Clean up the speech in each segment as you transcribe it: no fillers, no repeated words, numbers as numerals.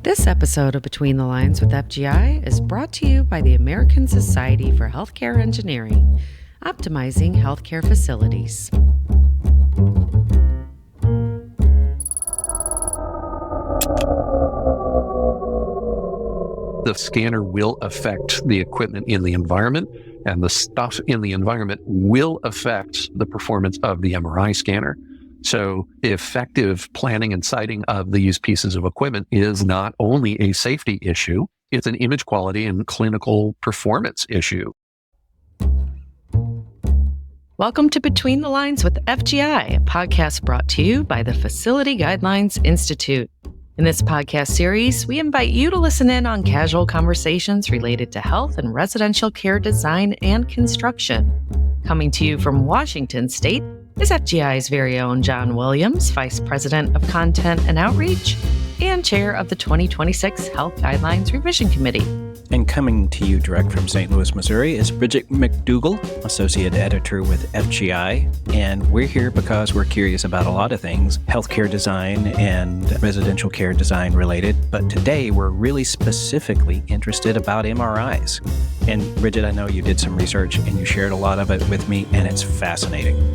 This episode of Between the Lines with FGI is brought to you by the American Society for Healthcare Engineering, optimizing healthcare facilities. The scanner will affect the equipment in the environment, and the stuff in the environment will affect the performance of the MRI scanner. So effective planning and siting of these pieces of equipment is not only a safety issue, it's an image quality and clinical performance issue. Welcome to Between the Lines with FGI, a podcast brought to you by the Facility Guidelines Institute. In this podcast series, we invite you to listen in on casual conversations related to health and residential care design and construction. Coming to you from Washington State is FGI's very own John Williams, Vice President of Content and Outreach and Chair of the 2026 Health Guidelines Revision Committee. And coming to you direct from St. Louis, Missouri is Bridget McDougall, Associate Editor with FGI. And we're here because we're curious about a lot of things, healthcare design and residential care design related. But today we're really specifically interested about MRIs. And Bridget, I know you did some research and you shared a lot of it with me, and it's fascinating.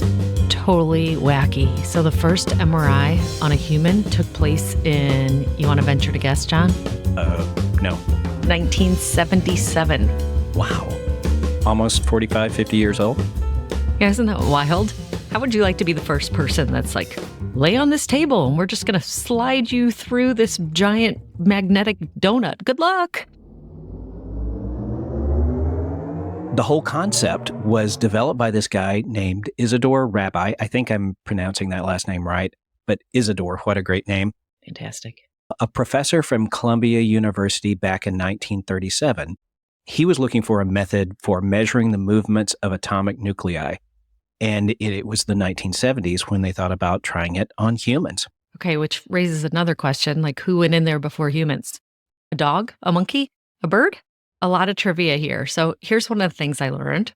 Totally wacky. So the first MRI on a human took place in, you want to venture to guess, John? No. 1977. Wow. Almost 45, 50 years old? Yeah, isn't that wild? How would you like to be the first person that's like, lay on this table and we're just going to slide you through this giant magnetic donut. Good luck. The whole concept was developed by this guy named Isidore Rabi. I think I'm pronouncing that last name right, but Isidore, what a great name. Fantastic. A professor from Columbia University back in 1937. He was looking for a method for measuring the movements of atomic nuclei. And it was the 1970s when they thought about trying it on humans. Okay, which raises another question, like who went in there before humans? A dog? A monkey? A bird? A lot of trivia here. So here's one of the things I learned.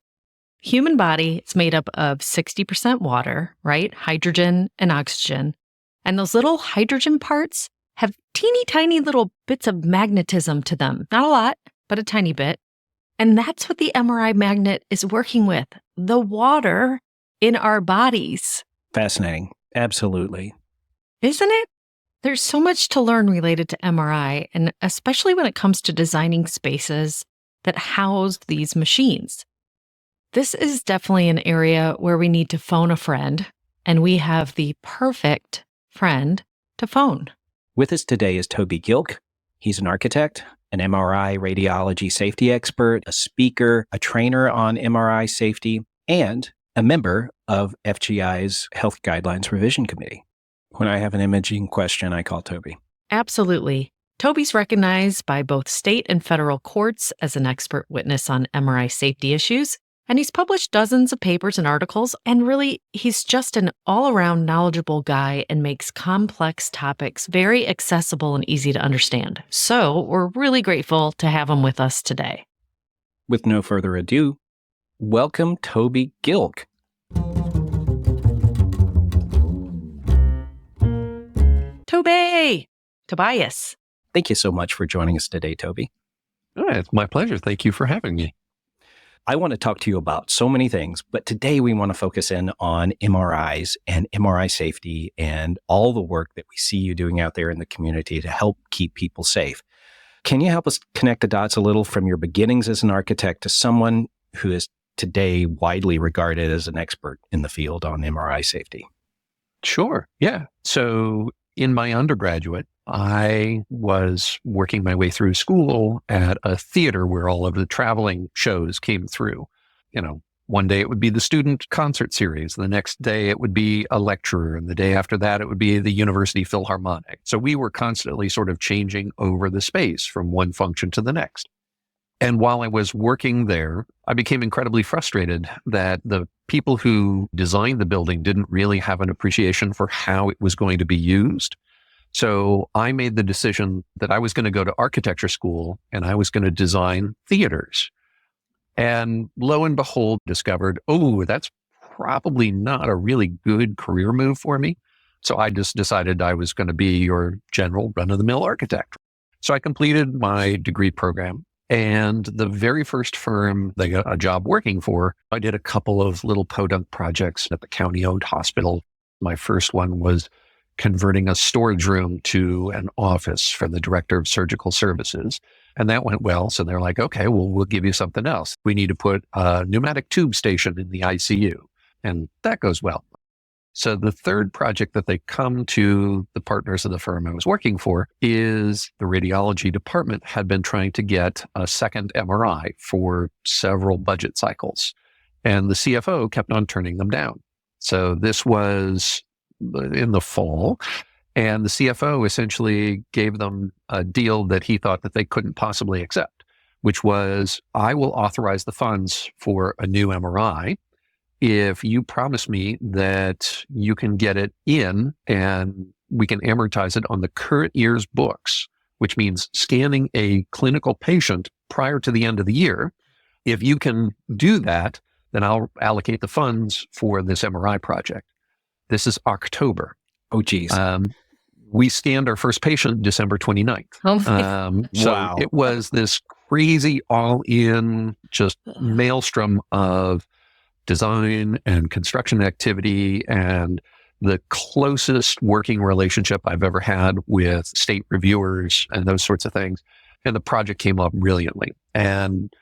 Human body is made up of 60% water, right? Hydrogen and oxygen. And those little hydrogen parts have teeny tiny little bits of magnetism to them. Not a lot, but a tiny bit. And that's what the MRI magnet is working with, the water in our bodies. Fascinating. Absolutely. Isn't it? There's so much to learn related to MRI, and especially when it comes to designing spaces that house these machines. This is definitely an area where we need to phone a friend, and we have the perfect friend to phone. With us today is Toby Gilk. He's an architect, an MRI radiology safety expert, a speaker, a trainer on MRI safety, and a member of FGI's Health Guidelines Revision Committee. When I have an imaging question, I call Toby. Absolutely. Toby's recognized by both state and federal courts as an expert witness on MRI safety issues, and he's published dozens of papers and articles, and really, he's just an all-around knowledgeable guy and makes complex topics very accessible and easy to understand. So we're really grateful to have him with us today. With no further ado, welcome Toby Gilk. Toby! Tobias. Thank you so much for joining us today, Toby. It's my pleasure. Thank you for having me. I want to talk to you about so many things, but today we want to focus in on MRIs and MRI safety and all the work that we see you doing out there in the community to help keep people safe. Can you help us connect the dots a little from your beginnings as an architect to someone who is today widely regarded as an expert in the field on MRI safety? Sure. Yeah. So in my undergraduate, I was working my way through school at a theater where all of the traveling shows came through. You know, one day it would be the student concert series. The next day it would be a lecturer. And the day after that, it would be the University Philharmonic. So we were constantly sort of changing over the space from one function to the next. And while I was working there, I became incredibly frustrated that the people who designed the building didn't really have an appreciation for how it was going to be used. So I made the decision that I was going to go to architecture school and I was going to design theaters. And lo and behold, discovered, that's probably not a really good career move for me. So I just decided I was going to be your general run-of-the-mill architect. So I completed my degree program. And the very first firm that I got a job working for, I did a couple of little podunk projects at the county-owned hospital. My first one was converting a storage room to an office for the director of surgical services. And that went well. So they're like, okay, well, we'll give you something else. We need to put a pneumatic tube station in the ICU. And that goes well. So the third project that they come to the partners of the firm I was working for is the radiology department had been trying to get a second MRI for several budget cycles. And the CFO kept on turning them down. So this was in the fall. And the CFO essentially gave them a deal that he thought that they couldn't possibly accept, which was, I will authorize the funds for a new MRI if you promise me that you can get it in and we can amortize it on the current year's books, which means scanning a clinical patient prior to the end of the year. If you can do that, then I'll allocate the funds for this MRI project. This is October. Oh, geez. We scanned our first patient December 29th. So Wow. It was this crazy all-in just maelstrom of design and construction activity and the closest working relationship I've ever had with state reviewers and those sorts of things. And the project came up brilliantly. And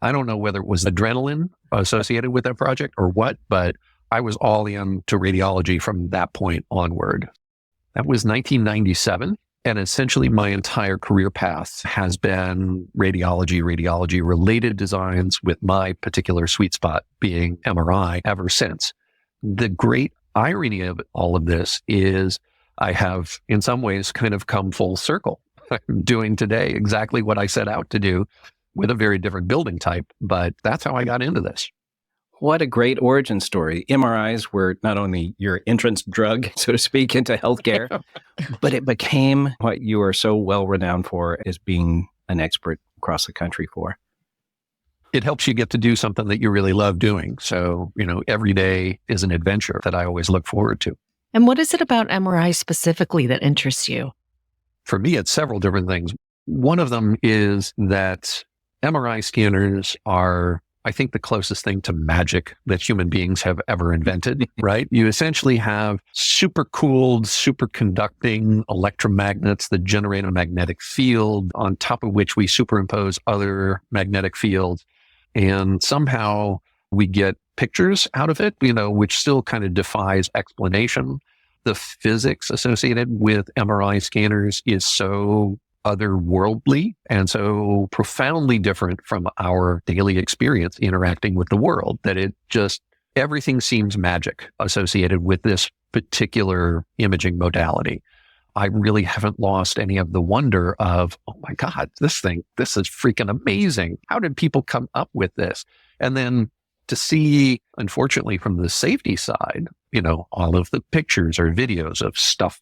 I don't know whether it was adrenaline associated with that project or what, but I was all in to radiology from that point onward. That was 1997. And essentially my entire career path has been radiology related designs with my particular sweet spot being MRI ever since. The great irony of all of this is I have in some ways kind of come full circle. I'm doing today exactly what I set out to do with a very different building type, but that's how I got into this. What a great origin story. MRIs were not only your entrance drug, so to speak, into healthcare, but it became what you are so well renowned for as being an expert across the country for. It helps you get to do something that you really love doing. So, every day is an adventure that I always look forward to. And what is it about MRI specifically that interests you? For me, it's several different things. One of them is that MRI scanners are, I think, the closest thing to magic that human beings have ever invented, right? You essentially have super cooled, superconducting electromagnets that generate a magnetic field on top of which we superimpose other magnetic fields. And somehow we get pictures out of it, which still kind of defies explanation. The physics associated with MRI scanners is so otherworldly and so profoundly different from our daily experience interacting with the world that everything seems magic associated with this particular imaging modality. I really haven't lost any of the wonder of, oh my God, this is freaking amazing. How did people come up with this? And then to see, unfortunately, from the safety side, all of the pictures or videos of stuff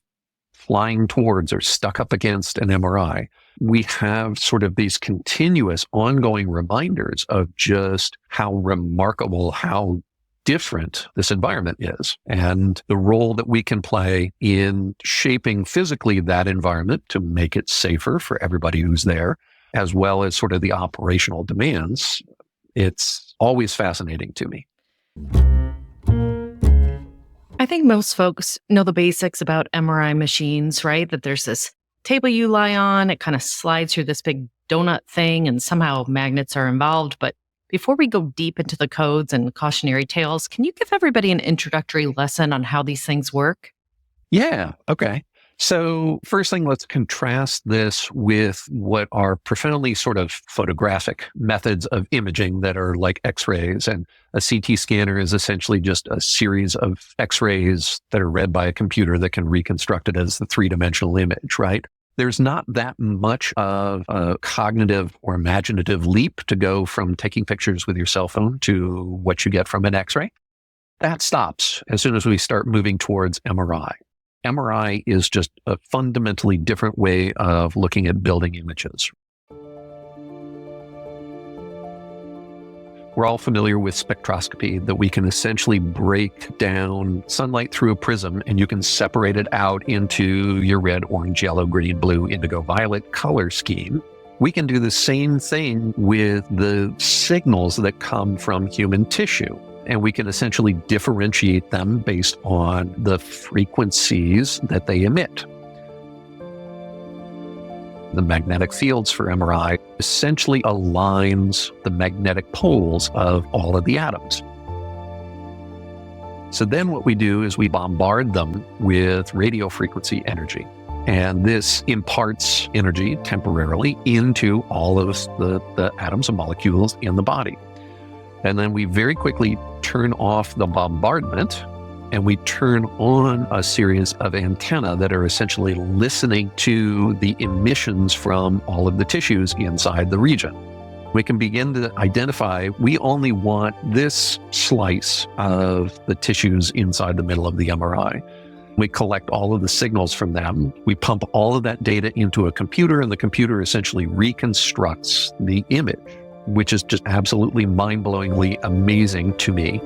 flying towards or stuck up against an MRI, we have sort of these continuous ongoing reminders of just how remarkable, how different this environment is and the role that we can play in shaping physically that environment to make it safer for everybody who's there, as well as sort of the operational demands. It's always fascinating to me. I think most folks know the basics about MRI machines, right? That there's this table you lie on, it kind of slides through this big donut thing, and somehow magnets are involved. But before we go deep into the codes and cautionary tales, can you give everybody an introductory lesson on how these things work? Yeah. Okay. So first thing, let's contrast this with what are profoundly sort of photographic methods of imaging that are like X-rays. And a CT scanner is essentially just a series of X-rays that are read by a computer that can reconstruct it as the three-dimensional image, right? There's not that much of a cognitive or imaginative leap to go from taking pictures with your cell phone to what you get from an X-ray. That stops as soon as we start moving towards MRI. MRI is just a fundamentally different way of looking at building images. We're all familiar with spectroscopy, that we can essentially break down sunlight through a prism and you can separate it out into your red, orange, yellow, green, blue, indigo, violet color scheme. We can do the same thing with the signals that come from human tissue. And we can essentially differentiate them based on the frequencies that they emit. The magnetic fields for MRI essentially aligns the magnetic poles of all of the atoms. So then what we do is we bombard them with radio frequency energy. And this imparts energy temporarily into all of the atoms and molecules in the body. And then we very quickly turn off the bombardment and we turn on a series of antennae that are essentially listening to the emissions from all of the tissues inside the region. We can begin to identify, we only want this slice of the tissues inside the middle of the MRI. We collect all of the signals from them. We pump all of that data into a computer, and the computer essentially reconstructs the image, which is just absolutely mind-blowingly amazing to me.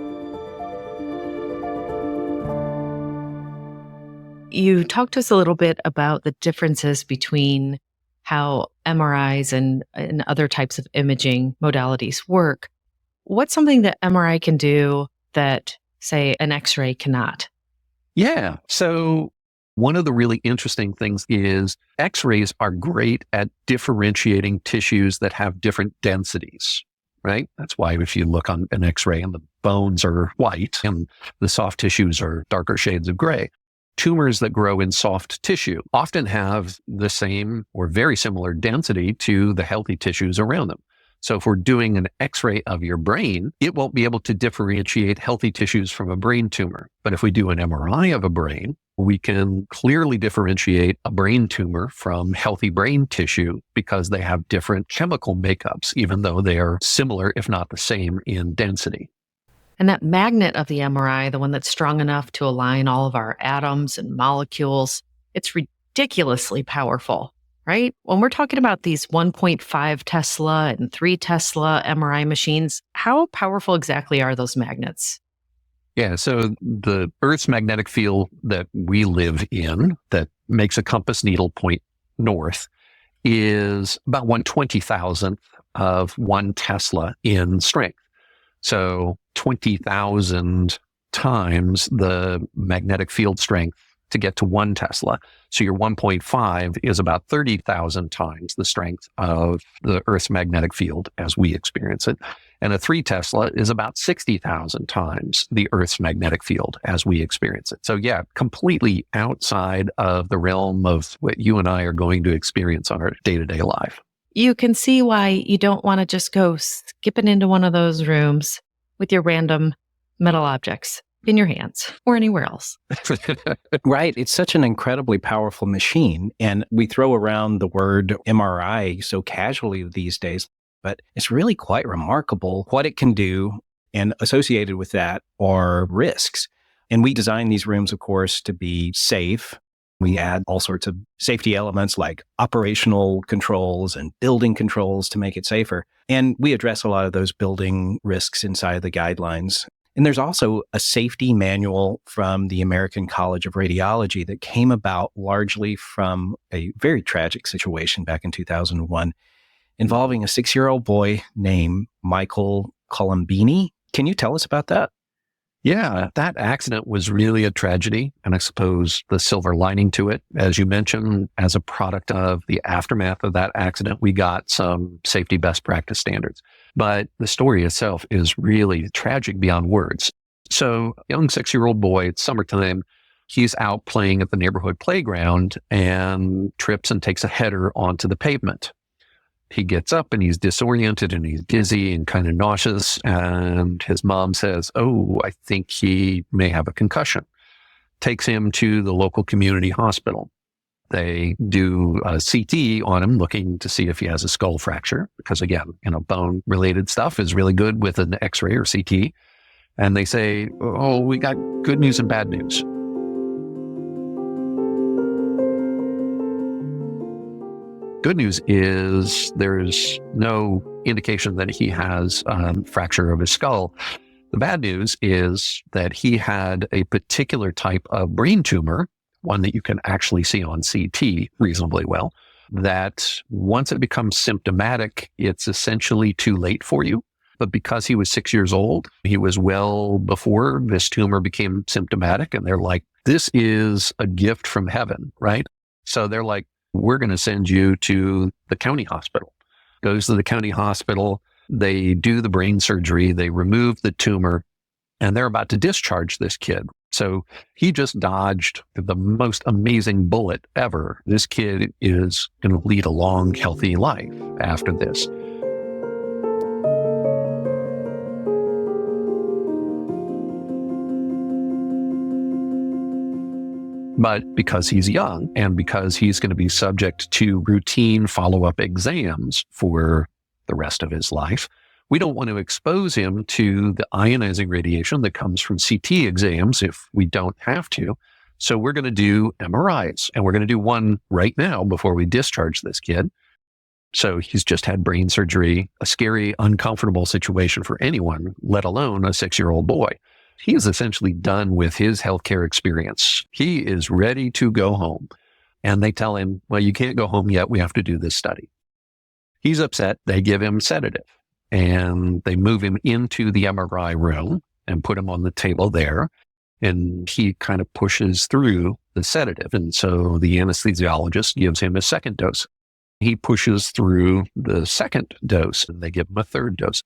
You talked to us a little bit about the differences between how MRIs and other types of imaging modalities work. What's something that MRI can do that, say, an X-ray cannot? Yeah. So one of the really interesting things is X-rays are great at differentiating tissues that have different densities, right? That's why if you look on an X-ray and the bones are white and the soft tissues are darker shades of gray, tumors that grow in soft tissue often have the same or very similar density to the healthy tissues around them. So if we're doing an X-ray of your brain, it won't be able to differentiate healthy tissues from a brain tumor. But if we do an MRI of a brain, we can clearly differentiate a brain tumor from healthy brain tissue because they have different chemical makeups, even though they are similar, if not the same, in density. And that magnet of the MRI, the one that's strong enough to align all of our atoms and molecules, it's ridiculously powerful, right? When we're talking about these 1.5 Tesla and 3 Tesla MRI machines, how powerful exactly are those magnets? Yeah, so the Earth's magnetic field that we live in that makes a compass needle point north is about 1/20,000th of 1 Tesla in strength. So 20,000 times the magnetic field strength to get to 1 Tesla. So your 1.5 is about 30,000 times the strength of the Earth's magnetic field as we experience it. And a 3 Tesla is about 60,000 times the Earth's magnetic field as we experience it. So yeah, completely outside of the realm of what you and I are going to experience on our day-to-day life. You can see why you don't want to just go skipping into one of those rooms with your random metal objects in your hands or anywhere else. Right. It's such an incredibly powerful machine. And we throw around the word MRI so casually these days, but it's really quite remarkable what it can do. And associated with that are risks. And we design these rooms, of course, to be safe. We add all sorts of safety elements like operational controls and building controls to make it safer. And we address a lot of those building risks inside the guidelines. And there's also a safety manual from the American College of Radiology that came about largely from a very tragic situation back in 2001 involving a 6-year-old boy named Michael Colombini. Can you tell us about that? Yeah, that accident was really a tragedy. And I suppose the silver lining to it, as you mentioned, as a product of the aftermath of that accident, we got some safety best practice standards. But the story itself is really tragic beyond words. So, young 6-year-old boy, it's summertime, he's out playing at the neighborhood playground and trips and takes a header onto the pavement. He gets up and he's disoriented and he's dizzy and kind of nauseous. And his mom says, "Oh, I think he may have a concussion." Takes him to the local community hospital. They do a CT on him looking to see if he has a skull fracture, because again, bone related stuff is really good with an X-ray or CT. And they say, "Oh, we got good news and bad news." Good news is there's no indication that he has fracture of his skull. The bad news is that he had a particular type of brain tumor, one that you can actually see on CT reasonably well, that once it becomes symptomatic, it's essentially too late for you. But because he was 6 years old, he was well before this tumor became symptomatic. And they're like, this is a gift from heaven, right? So they're like, we're going to send you to the county hospital. Goes to the county hospital. They do the brain surgery. They remove the tumor, and they're about to discharge this kid. So he just dodged the most amazing bullet ever. This kid is going to lead a long, healthy life after this. But because he's young and because he's going to be subject to routine follow-up exams for the rest of his life, we don't want to expose him to the ionizing radiation that comes from CT exams if we don't have to. So we're going to do MRIs, and we're going to do one right now before we discharge this kid. So he's just had brain surgery, a scary, uncomfortable situation for anyone, let alone a 6-year-old boy. He is essentially done with his healthcare experience. He is ready to go home. And they tell him, well, you can't go home yet. We have to do this study. He's upset. They give him sedative, and they move him into the MRI room and put him on the table there. And he kind of pushes through the sedative. And so the anesthesiologist gives him a second dose. He pushes through the second dose, and they give him a third dose.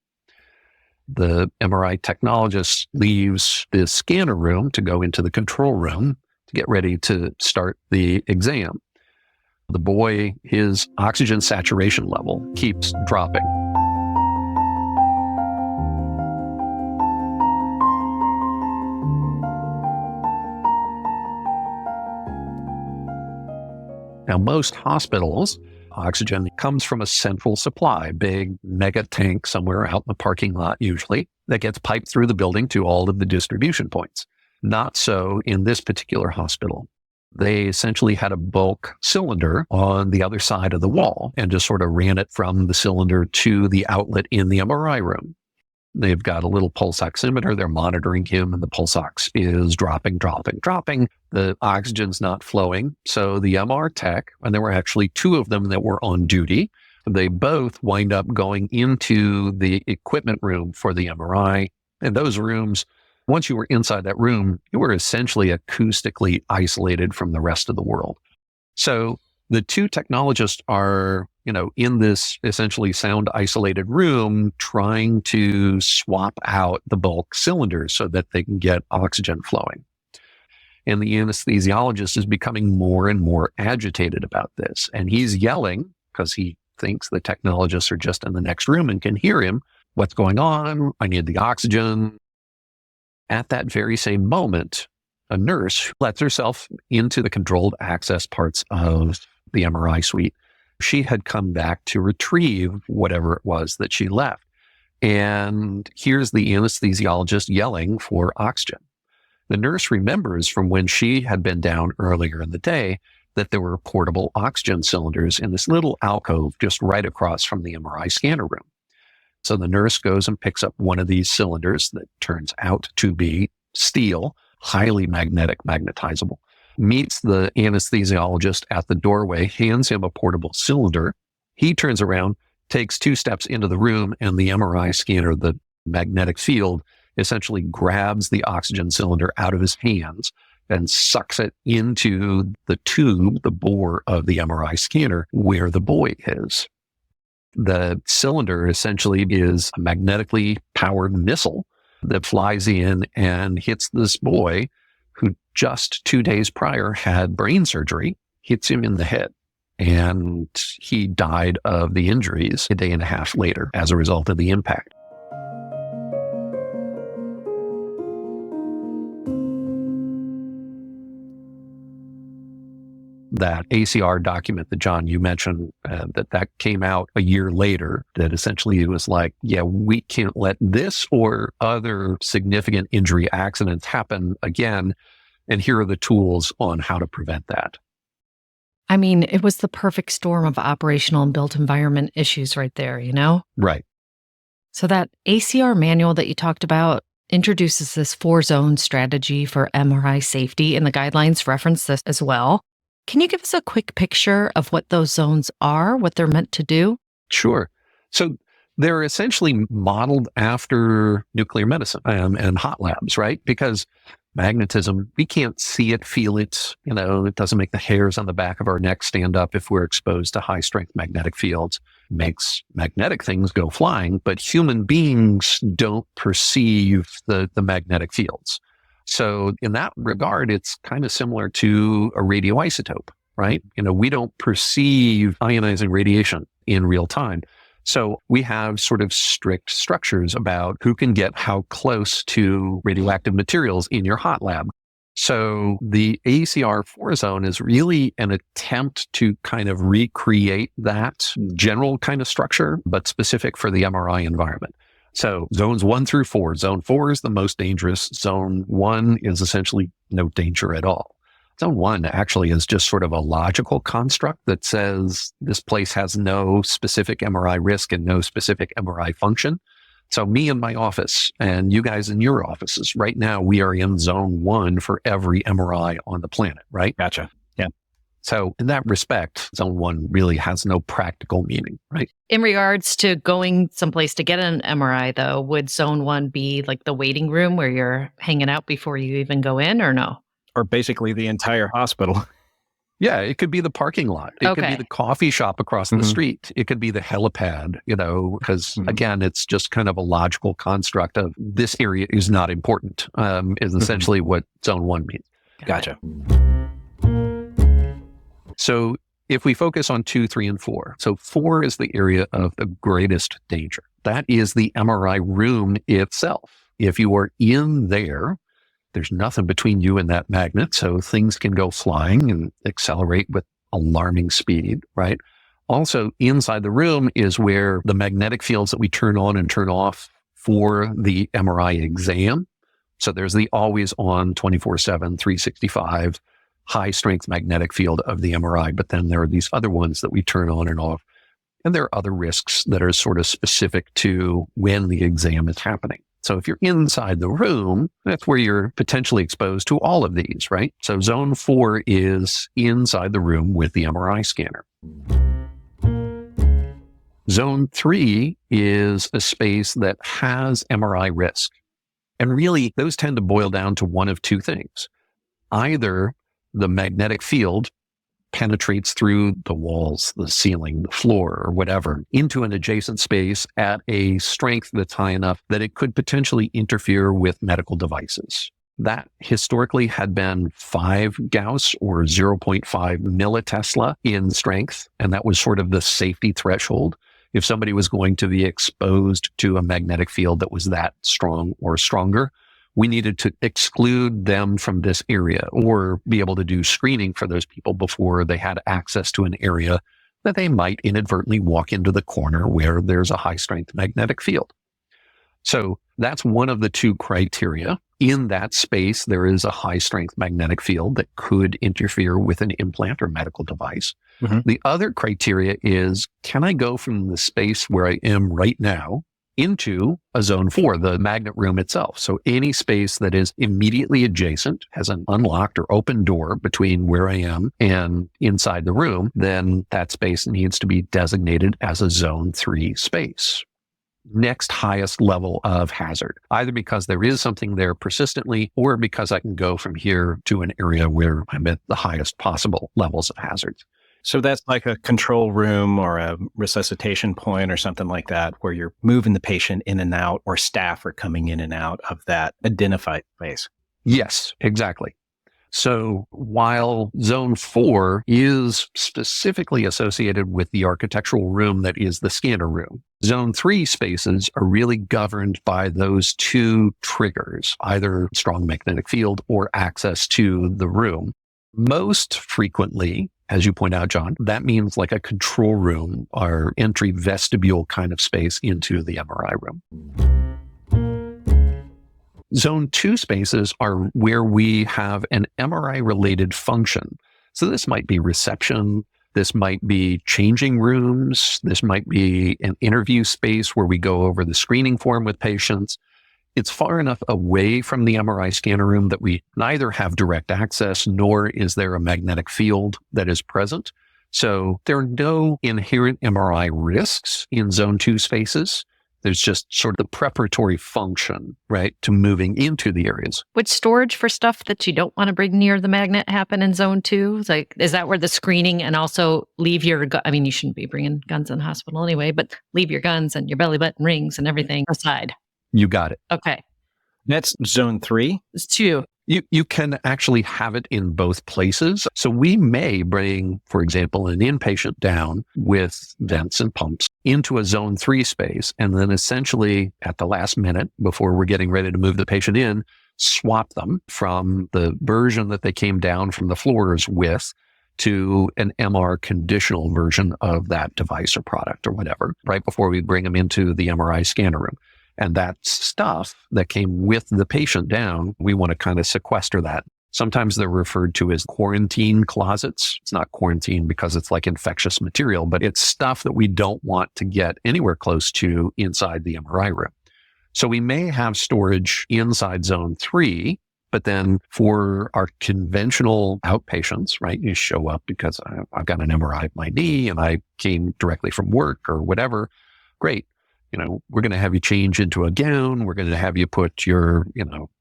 The MRI technologist leaves the scanner room to go into the control room to get ready to start the exam. The boy, his oxygen saturation level keeps dropping. Now, most hospitals, oxygen comes from a central supply, big mega tank somewhere out in the parking lot usually, that gets piped through the building to all of the distribution points. Not so in this particular hospital. They essentially had a bulk cylinder on the other side of the wall and just sort of ran it from the cylinder to the outlet in the MRI room. They've got a little pulse oximeter. They're monitoring him, and the pulse ox is dropping. The oxygen's not flowing. So the MR tech, and there were actually two of them that were on duty, they both wind up going into the equipment room for the MRI. And those rooms, once you were inside that room, you were essentially acoustically isolated from the rest of the world. So the two technologists are, in this essentially sound isolated room trying to swap out the bulk cylinders so that they can get oxygen flowing. And the anesthesiologist is becoming more and more agitated about this. And he's yelling because he thinks the technologists are just in the next room and can hear him. What's going on? I need the oxygen. At that very same moment, a nurse lets herself into the controlled access parts of the MRI suite. She had come back to retrieve whatever it was that she left. And here's the anesthesiologist yelling for oxygen. The nurse remembers from when she had been down earlier in the day that there were portable oxygen cylinders in this little alcove just right across from the MRI scanner room. So the nurse goes and picks up one of these cylinders that turns out to be steel, highly magnetizable, meets the anesthesiologist at the doorway, hands him a portable cylinder. He turns around, takes 2 steps into the room, and the MRI scanner, the magnetic field, essentially grabs the oxygen cylinder out of his hands and sucks it into the tube, the bore of the MRI scanner, where the boy is. The cylinder essentially is a magnetically powered missile that flies in and hits this boy who just 2 days prior had brain surgery, hits him in the head. And he died of the injuries a day and a half later as a result of the impact. That ACR document that, John, you mentioned, that came out a year later, that essentially it was like, yeah, we can't let this or other significant injury accidents happen again. And here are the tools on how to prevent that. I mean, it was the perfect storm of operational and built environment issues right there, Right. So that ACR manual that you talked about introduces this 4-zone strategy for MRI safety, and the guidelines reference this as well. Can you give us a quick picture of what those zones are, what they're meant to do? Sure. So they're essentially modeled after nuclear medicine and hot labs, right? Because magnetism, we can't see it, feel it. It doesn't make the hairs on the back of our neck stand up if we're exposed to high strength magnetic fields. Makes magnetic things go flying, but human beings don't perceive the magnetic fields. So in that regard, it's kind of similar to a radioisotope, right? We don't perceive ionizing radiation in real time. So we have sort of strict structures about who can get how close to radioactive materials in your hot lab. So the ACR 4-zone is really an attempt to kind of recreate that general kind of structure, but specific for the MRI environment. So zones 1 through 4. Zone 4 is the most dangerous. Zone 1 is essentially no danger at all. Zone 1 actually is just sort of a logical construct that says this place has no specific MRI risk and no specific MRI function. So me in my office and you guys in your offices, right now we are in zone 1 for every MRI on the planet, right? Gotcha. Yeah. So in that respect, zone 1 really has no practical meaning, right? In regards to going someplace to get an MRI, though, would zone 1 be like the waiting room where you're hanging out before you even go in, or no? Or basically the entire hospital. Yeah, it could be the parking lot. It could be the coffee shop across the street. It could be the helipad, because again, it's just kind of a logical construct of this area is not important, is essentially what zone 1 means. Gotcha. So if we focus on 2, 3, and 4, so 4 is the area of the greatest danger. That is the MRI room itself. If you are in there's nothing between you and that magnet, so things can go flying and accelerate with alarming speed, right? Also, inside the room is where the magnetic fields that we turn on and turn off for the MRI exam. So there's the always on 24/7, 365 high strength magnetic field of the MRI, but then there are these other ones that we turn on and off. And there are other risks that are sort of specific to when the exam is happening. So if you're inside the room, that's where you're potentially exposed to all of these, right? So zone 4 is inside the room with the MRI scanner. Zone 3 is a space that has MRI risk. And really, those tend to boil down to one of two things. Either the magnetic field penetrates through the walls, the ceiling, the floor, or whatever, into an adjacent space at a strength that's high enough that it could potentially interfere with medical devices. That historically had been 5 Gauss or 0.5 millitesla in strength, and that was sort of the safety threshold. If somebody was going to be exposed to a magnetic field that was that strong or stronger, we needed to exclude them from this area or be able to do screening for those people before they had access to an area that they might inadvertently walk into the corner where there's a high strength magnetic field. So that's one of the two criteria. In that space, there is a high strength magnetic field that could interfere with an implant or medical device. The other criteria is, can I go from the space where I am right now into a zone 4, the magnet room itself? So any space that is immediately adjacent, has an unlocked or open door between where I am and inside the room, then that space needs to be designated as a zone 3 space. Next highest level of hazard, either because there is something there persistently or because I can go from here to an area where I'm at the highest possible levels of hazards. So that's like a control room or a resuscitation point or something like that, where you're moving the patient in and out, or staff are coming in and out of that identified space. Yes, exactly. So while zone 4 is specifically associated with the architectural room that is the scanner room, zone 3 spaces are really governed by those two triggers, either strong magnetic field or access to the room. Most frequently, as you point out, John, that means like a control room or entry vestibule kind of space into the MRI room. Zone 2 spaces are where we have an MRI related function. So this might be reception, This might be changing rooms. This might be an interview space where we go over the screening form with patients. It's far enough away from the MRI scanner room that we neither have direct access nor is there a magnetic field that is present. So there are no inherent MRI risks in zone 2 spaces. There's just sort of the preparatory function, right, to moving into the areas. Would storage for stuff that you don't want to bring near the magnet happen in zone 2? Like, is that where the screening and also leave your, I mean, you shouldn't be bringing guns in the hospital anyway, but leave your guns and your belly button rings and everything aside. You got it. Okay. That's zone 3. It's 2. You can actually have it in both places. So we may bring, for example, an inpatient down with vents and pumps into a zone 3 space, and then essentially at the last minute before we're getting ready to move the patient in, swap them from the version that they came down from the floors with to an MR conditional version of that device or product or whatever, right before we bring them into the MRI scanner room. And that stuff that came with the patient down, we want to kind of sequester that. Sometimes they're referred to as quarantine closets. It's not quarantine because it's like infectious material, but it's stuff that we don't want to get anywhere close to inside the MRI room. So we may have storage inside zone 3, but then for our conventional outpatients, right, you show up because I've got an MRI of my knee and I came directly from work or whatever. Great. We're going to have you change into a gown. We're going to have you put your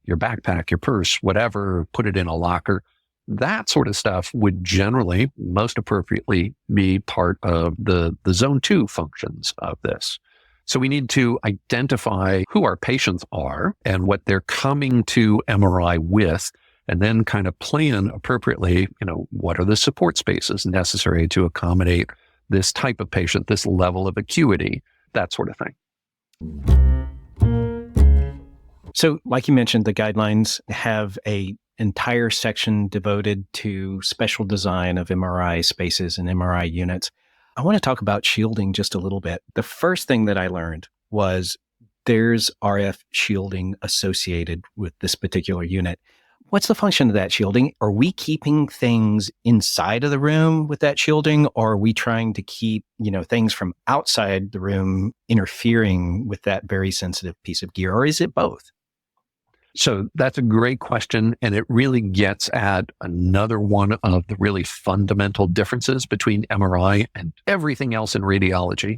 backpack, your purse, whatever, put it in a locker. That sort of stuff would generally, most appropriately, be part of the zone 2 functions of this. So we need to identify who our patients are and what they're coming to MRI with, and then kind of plan appropriately, what are the support spaces necessary to accommodate this type of patient, this level of acuity, that sort of thing. So, like you mentioned, the guidelines have an entire section devoted to special design of MRI spaces and MRI units. I want to talk about shielding just a little bit. The first thing that I learned was there's RF shielding associated with this particular unit. What's the function of that shielding? Are we keeping things inside of the room with that shielding, or are we trying to keep, things from outside the room interfering with that very sensitive piece of gear, or is it both? So that's a great question, and it really gets at another one of the really fundamental differences between MRI and everything else in radiology.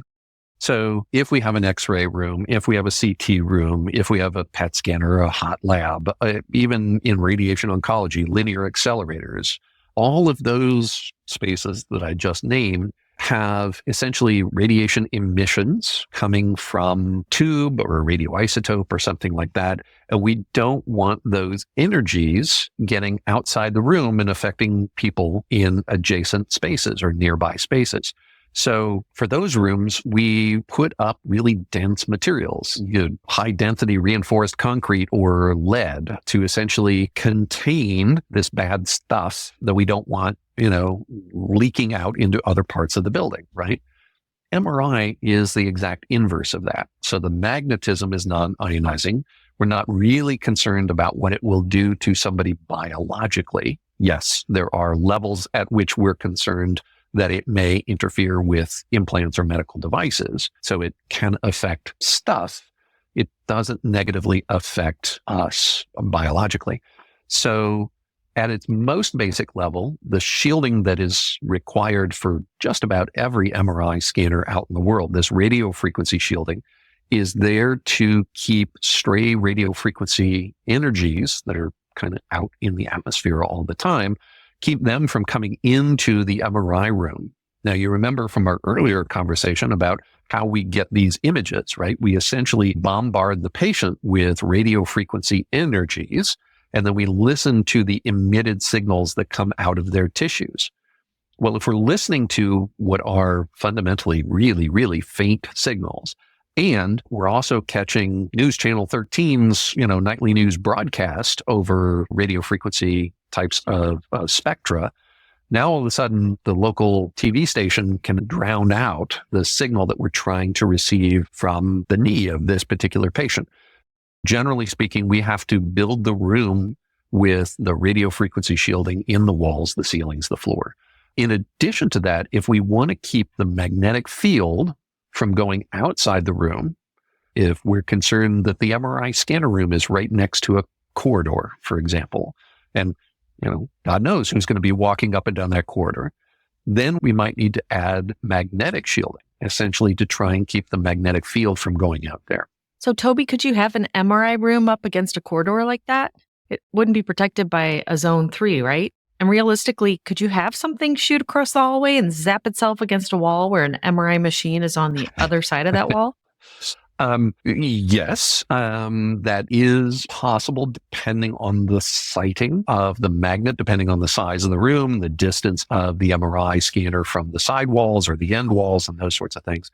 So if we have an X-ray room, if we have a CT room, if we have a PET scanner, a hot lab, even in radiation oncology, linear accelerators, all of those spaces that I just named have essentially radiation emissions coming from tube or a radioisotope or something like that. And we don't want those energies getting outside the room and affecting people in adjacent spaces or nearby spaces. So for those rooms, we put up really dense materials, high density reinforced concrete or lead to essentially contain this bad stuff that we don't want, leaking out into other parts of the building, right? MRI is the exact inverse of that. So the magnetism is non-ionizing. We're not really concerned about what it will do to somebody biologically. Yes, there are levels at which we're concerned that it may interfere with implants or medical devices. So it can affect stuff. It doesn't negatively affect us biologically. So at its most basic level, the shielding that is required for just about every MRI scanner out in the world, this radio frequency shielding, is there to keep stray radio frequency energies that are kind of out in the atmosphere all the time, keep them from coming into the MRI room. Now, you remember from our earlier conversation about how we get these images, right? We essentially bombard the patient with radio frequency energies, and then we listen to the emitted signals that come out of their tissues. Well, if we're listening to what are fundamentally really, really faint signals, and we're also catching News Channel 13's, nightly news broadcast over radio frequency types of spectra, now all of a sudden the local TV station can drown out the signal that we're trying to receive from the knee of this particular patient. Generally speaking, we have to build the room with the radio frequency shielding in the walls, the ceilings, the floor. In addition to that, if we want to keep the magnetic field from going outside the room, if we're concerned that the MRI scanner room is right next to a corridor, for example, and God knows who's going to be walking up and down that corridor, then we might need to add magnetic shielding, essentially to try and keep the magnetic field from going out there. So, Toby, could you have an MRI room up against a corridor like that? It wouldn't be protected by a zone 3, right? And realistically, could you have something shoot across the hallway and zap itself against a wall where an MRI machine is on the other side of that wall? Yes, that is possible depending on the sighting of the magnet, depending on the size of the room, the distance of the MRI scanner from the side walls or the end walls and those sorts of things.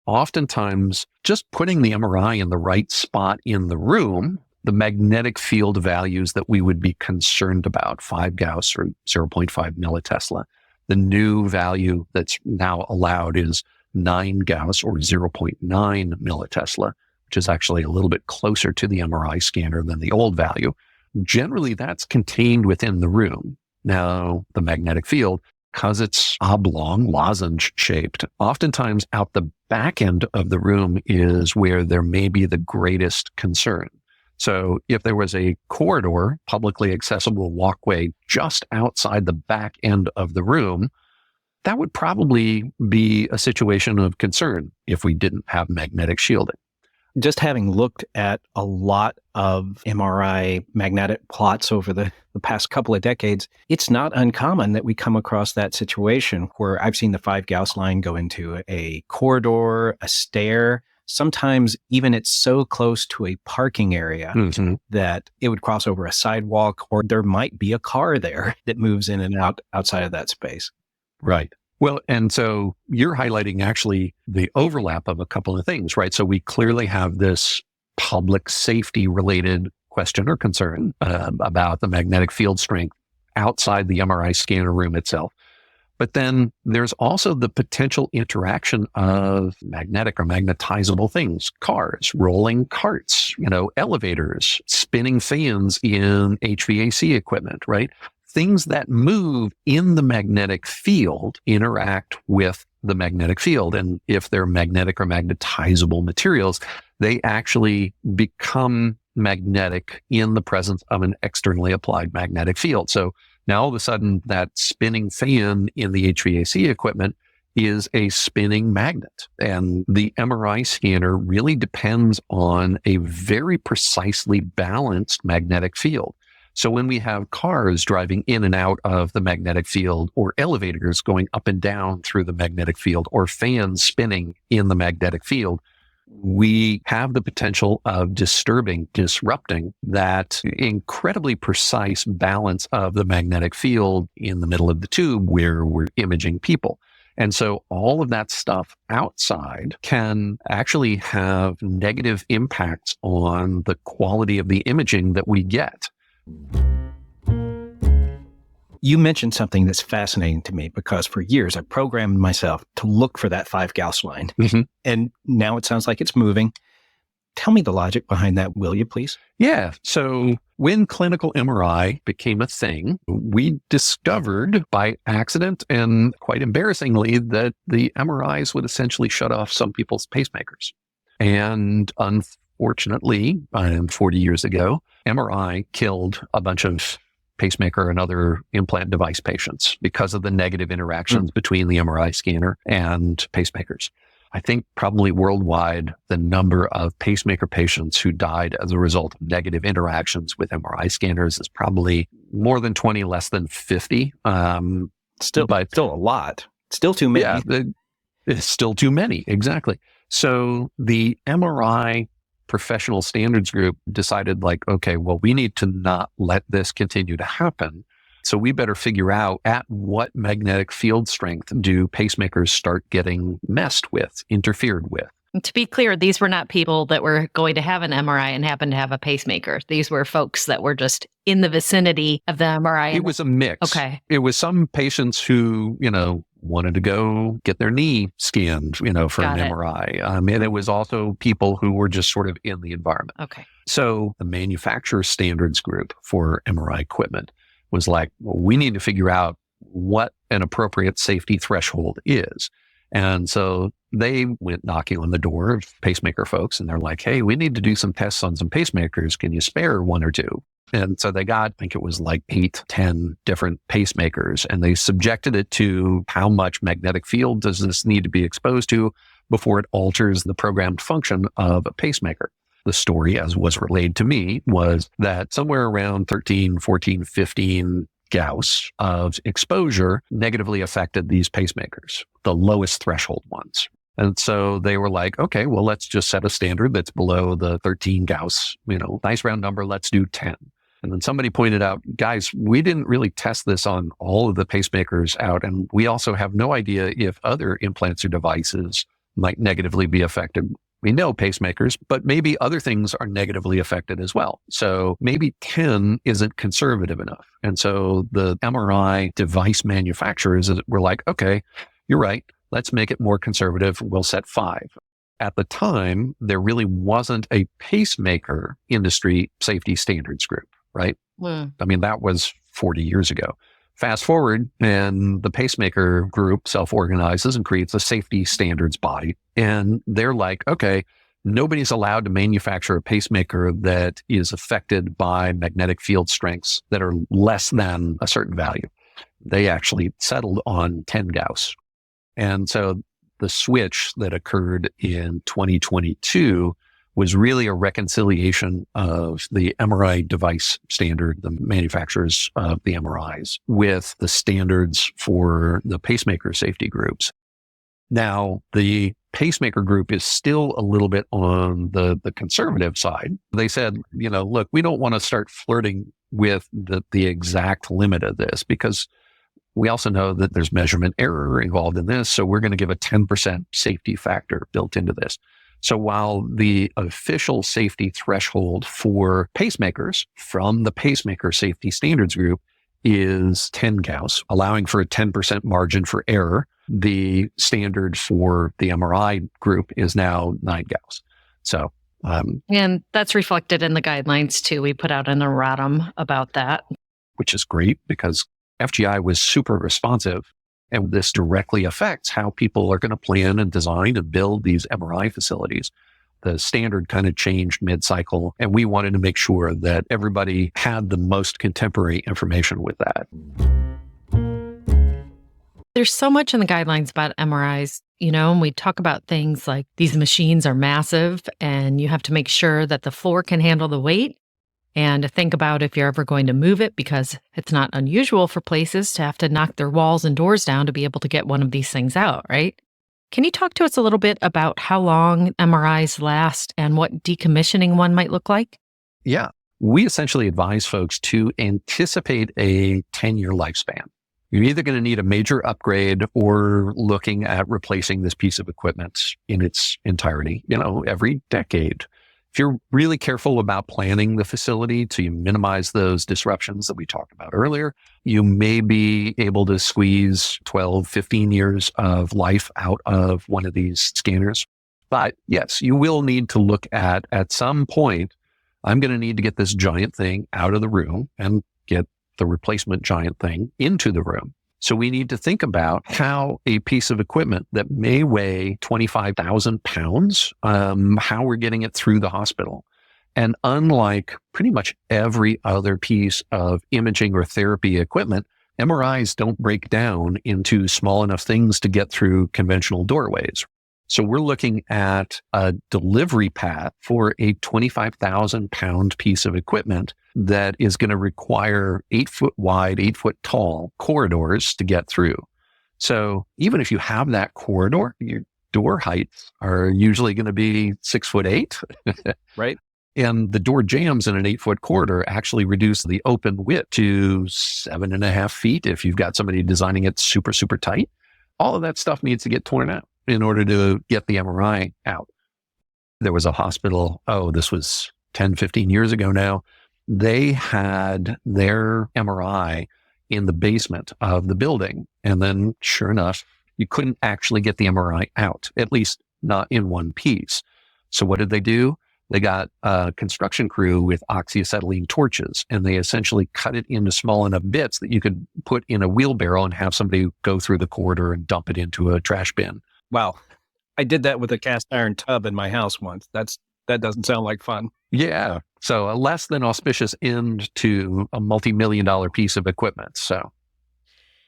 Oftentimes, just putting the MRI in the right spot in the room, the magnetic field values that we would be concerned about, 5 Gauss or 0.5 millitesla. The new value that's now allowed is 9 Gauss or 0.9 millitesla, which is actually a little bit closer to the MRI scanner than the old value. Generally, that's contained within the room. Now, the magnetic field, because it's oblong, lozenge shaped, oftentimes out the back end of the room is where there may be the greatest concern. So if there was a corridor, publicly accessible walkway just outside the back end of the room, that would probably be a situation of concern if we didn't have magnetic shielding. Just having looked at a lot of MRI magnetic plots over the past couple of decades, it's not uncommon that we come across that situation where I've seen the 5 Gauss line go into a corridor, a stair. Sometimes even it's so close to a parking area that it would cross over a sidewalk, or there might be a car there that moves in and out outside of that space. Right. Well, and so you're highlighting actually the overlap of a couple of things, right? So we clearly have this public safety related question or concern about the magnetic field strength outside the MRI scanner room itself. But then there's also the potential interaction of magnetic or magnetizable things, cars, rolling carts, elevators, spinning fans in HVAC equipment, right? Things that move in the magnetic field interact with the magnetic field. And if they're magnetic or magnetizable materials, they actually become magnetic in the presence of an externally applied magnetic field. So now all of a sudden that spinning fan in the HVAC equipment is a spinning magnet. And the MRI scanner really depends on a very precisely balanced magnetic field. So when we have cars driving in and out of the magnetic field, or elevators going up and down through the magnetic field, or fans spinning in the magnetic field, we have the potential of disrupting that incredibly precise balance of the magnetic field in the middle of the tube where we're imaging people. And so all of that stuff outside can actually have negative impacts on the quality of the imaging that we get. You mentioned something that's fascinating to me because for years I programmed myself to look for that 5 Gauss line. And now it sounds like it's moving. Tell me the logic behind that, will you please? Yeah. So when clinical MRI became a thing, we discovered by accident and quite embarrassingly that the MRIs would essentially shut off some people's pacemakers. And unfortunately, 40 years ago, MRI killed a bunch of pacemaker and other implant device patients because of the negative interactions between the MRI scanner and pacemakers. I think probably worldwide, the number of pacemaker patients who died as a result of negative interactions with MRI scanners is probably more than 20, less than 50. Still a lot. Still too many. Yeah, it's still too many. Exactly. So the MRI professional standards group decided okay, well, we need to not let this continue to happen. So we better figure out at what magnetic field strength do pacemakers start getting messed with, interfered with. And to be clear, these were not people that were going to have an MRI and happened to have a pacemaker. These were folks that were just in the vicinity of the MRI. It was a mix. Okay. It was some patients who, wanted to go get their knee scanned, for Got an it. MRI. And it was also people who were just sort of in the environment. Okay. So the manufacturer standards group for MRI equipment was well, we need to figure out what an appropriate safety threshold is. And so they went knocking on the door of pacemaker folks, and they're like, hey, we need to do some tests on some pacemakers. Can you spare one or two? And so they got, I think it was like 8, 10 different pacemakers, and they subjected it to how much magnetic field does this need to be exposed to before it alters the programmed function of a pacemaker. The story, as was relayed to me, was that somewhere around 13, 14, 15 Gauss of exposure negatively affected these pacemakers, the lowest threshold ones. And so they were like, okay, well, let's just set a standard that's below the 13 Gauss, nice round number. Let's do 10. And then somebody pointed out, guys, we didn't really test this on all of the pacemakers out. And we also have no idea if other implants or devices might negatively be affected. We know pacemakers, but maybe other things are negatively affected as well. So maybe 10 isn't conservative enough. And so the MRI device manufacturers were like, okay, you're right. Let's make it more conservative. We'll set 5. At the time, there really wasn't a pacemaker industry safety standards group, right? I mean, that was 40 years ago. Fast forward, and the pacemaker group self-organizes and creates a safety standards body. And they're like, okay, nobody's allowed to manufacture a pacemaker that is affected by magnetic field strengths that are less than a certain value. They actually settled on 10 Gauss. And so the switch that occurred in 2022 was really a reconciliation of the MRI device standard, the manufacturers of the MRIs, with the standards for the pacemaker safety groups. Now, the pacemaker group is still a little bit on the conservative side. They said, look, we don't want to start flirting with the exact limit of this, because we also know that there's measurement error involved in this. So we're going to give a 10% safety factor built into this. So while the official safety threshold for pacemakers from the pacemaker safety standards group is 10 Gauss, allowing for a 10% margin for error, the standard for the MRI group is now 9 Gauss. So, and that's reflected in the guidelines too. We put out an erratum about that, which is great because FGI was super responsive. And this directly affects how people are going to plan and design and build these MRI facilities. The standard kind of changed mid-cycle, and we wanted to make sure that everybody had the most contemporary information with that. There's so much in the guidelines about MRIs, and we talk about things like these machines are massive and you have to make sure that the floor can handle the weight. And think about if you're ever going to move it, because it's not unusual for places to have to knock their walls and doors down to be able to get one of these things out, right? Can you talk to us a little bit about how long MRIs last and what decommissioning one might look like? Yeah. We essentially advise folks to anticipate a 10-year lifespan. You're either going to need a major upgrade or looking at replacing this piece of equipment in its entirety, every decade. If you're really careful about planning the facility to minimize those disruptions that we talked about earlier, you may be able to squeeze 12, 15 years of life out of one of these scanners. But yes, you will need to look at some point, I'm going to need to get this giant thing out of the room and get the replacement giant thing into the room. So we need to think about how a piece of equipment that may weigh 25,000 pounds, how we're getting it through the hospital. And unlike pretty much every other piece of imaging or therapy equipment, MRIs don't break down into small enough things to get through conventional doorways. So we're looking at a delivery path for a 25,000 pound piece of equipment that is going to require 8 foot wide, 8 foot tall corridors to get through. So even if you have that corridor, your door heights are usually going to be 6'8", right? And the door jambs in an 8 foot corridor actually reduce the open width to 7.5 feet if you've got somebody designing it super, super tight. All of that stuff needs to get torn out in order to get the MRI out. There was a hospital, this was 10, 15 years ago now. They had their MRI in the basement of the building. And then sure enough, you couldn't actually get the MRI out, at least not in one piece. So what did they do? They got a construction crew with oxyacetylene torches, and they essentially cut it into small enough bits that you could put in a wheelbarrow and have somebody go through the corridor and dump it into a trash bin. Wow. I did that with a cast iron tub in my house once. That doesn't sound like fun. Yeah. So a less than auspicious end to a multi-million-dollar piece of equipment. So,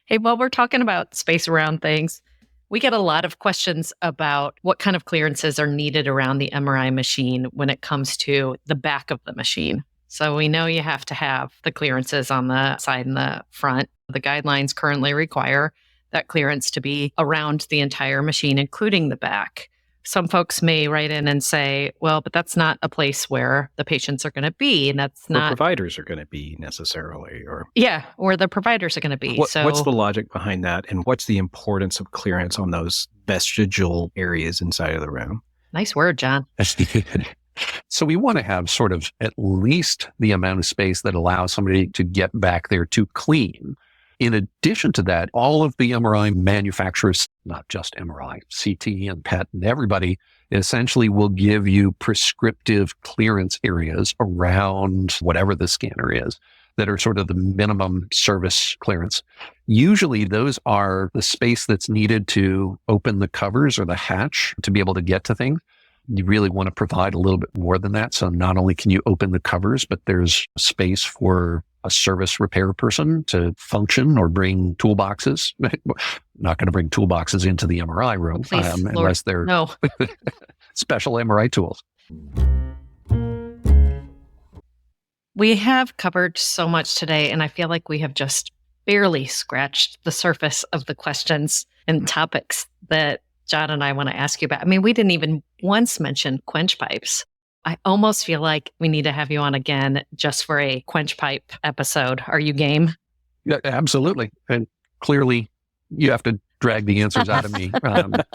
Hey, while we're talking about space around things, we get a lot of questions about what kind of clearances are needed around the MRI machine when it comes to the back of the machine. So we know you have to have the clearances on the side and the front. The guidelines currently require that clearance to be around the entire machine, including the back. Some folks may write in and say, well, but that's not a place where the patients are going to be. And that's not providers are going to be necessarily, or the providers are going to be. What's the logic behind that? And what's the importance of clearance on those vestigial areas inside of the room? Nice word, John. So we want to have sort of at least the amount of space that allows somebody to get back there to clean. In addition to that, all of the MRI manufacturers, not just MRI, CT and PET and everybody, essentially will give you prescriptive clearance areas around whatever the scanner is that are sort of the minimum service clearance. Usually those are the space that's needed to open the covers or the hatch to be able to get to things. You really want to provide a little bit more than that. So not only can you open the covers, but there's space for a service repair person to function or bring toolboxes. Not going to bring toolboxes into the MRI room unless they're special MRI tools. We have covered so much today, and I feel like we have just barely scratched the surface of the questions and topics that John and I want to ask you about. I mean, we didn't even once mention quench pipes. I almost feel like we need to have you on again just for a quench pipe episode. Are you game? Yeah, absolutely. And clearly you have to drag the answers out of me.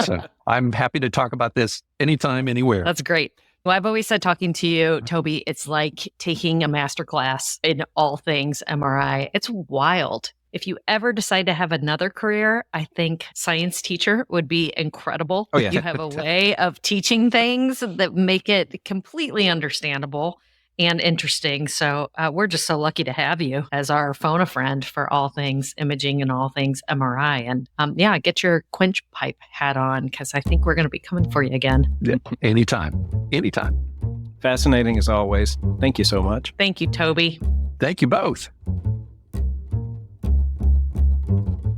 So I'm happy to talk about this anytime, anywhere. That's great. Well, I've always said talking to you, Toby, it's like taking a masterclass in all things MRI. It's wild. If you ever decide to have another career, I think science teacher would be incredible. Oh, yeah. You have a way of teaching things that make it completely understandable and interesting. So we're just so lucky to have you as our phone-a-friend for all things imaging and all things MRI. And get your quench pipe hat on because I think we're going to be coming for you again. Yeah, anytime. Fascinating as always. Thank you so much. Thank you, Toby. Thank you both.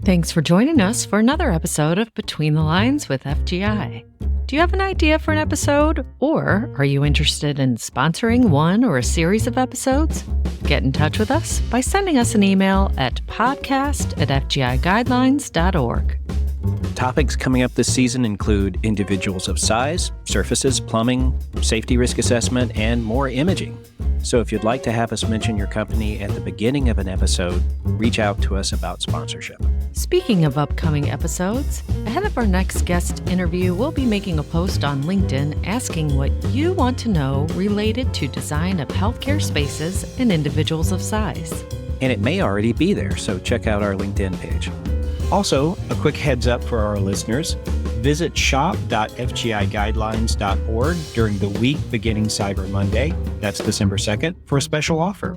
Thanks for joining us for another episode of Between the Lines with FGI. Do you have an idea for an episode? Or are you interested in sponsoring one or a series of episodes? Get in touch with us by sending us an email at podcast@fgiguidelines.org. Topics coming up this season include individuals of size, surfaces, plumbing, safety risk assessment, and more imaging. So if you'd like to have us mention your company at the beginning of an episode, reach out to us about sponsorship. Speaking of upcoming episodes, ahead of our next guest interview, we'll be making a post on LinkedIn asking what you want to know related to design of healthcare spaces and individuals of size. And it may already be there, so check out our LinkedIn page. Also, a quick heads up for our listeners. Visit shop.fgiguidelines.org during the week beginning Cyber Monday, that's December 2nd, for a special offer.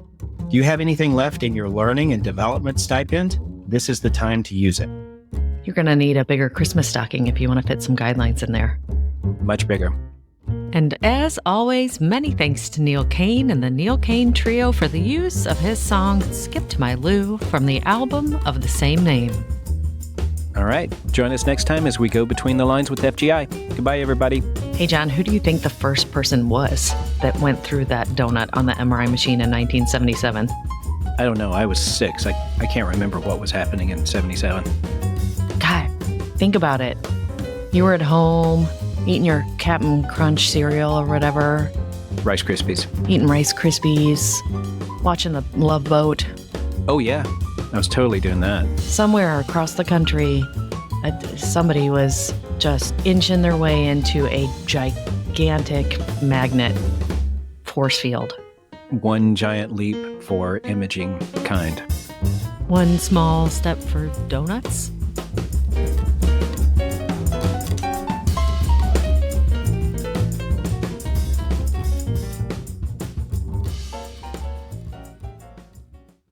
Do you have anything left in your learning and development stipend? This is the time to use it. You're going to need a bigger Christmas stocking if you want to fit some guidelines in there. Much bigger. And as always, many thanks to Neil Kane and the Neil Kane Trio for the use of his song Skip to My Lou from the album of the same name. All right. Join us next time as we go between the lines with FGI. Goodbye, everybody. Hey, John, who do you think the first person was that went through that donut on the MRI machine in 1977? I don't know. I was 6. I can't remember what was happening in 77. God, think about it. You were at home eating your Captain Crunch cereal or whatever. Rice Krispies. Eating Rice Krispies. Watching the Love Boat. Oh, yeah. I was totally doing that. Somewhere across the country, somebody was just inching their way into a gigantic magnet force field. One giant leap for imaging kind. One small step for donuts.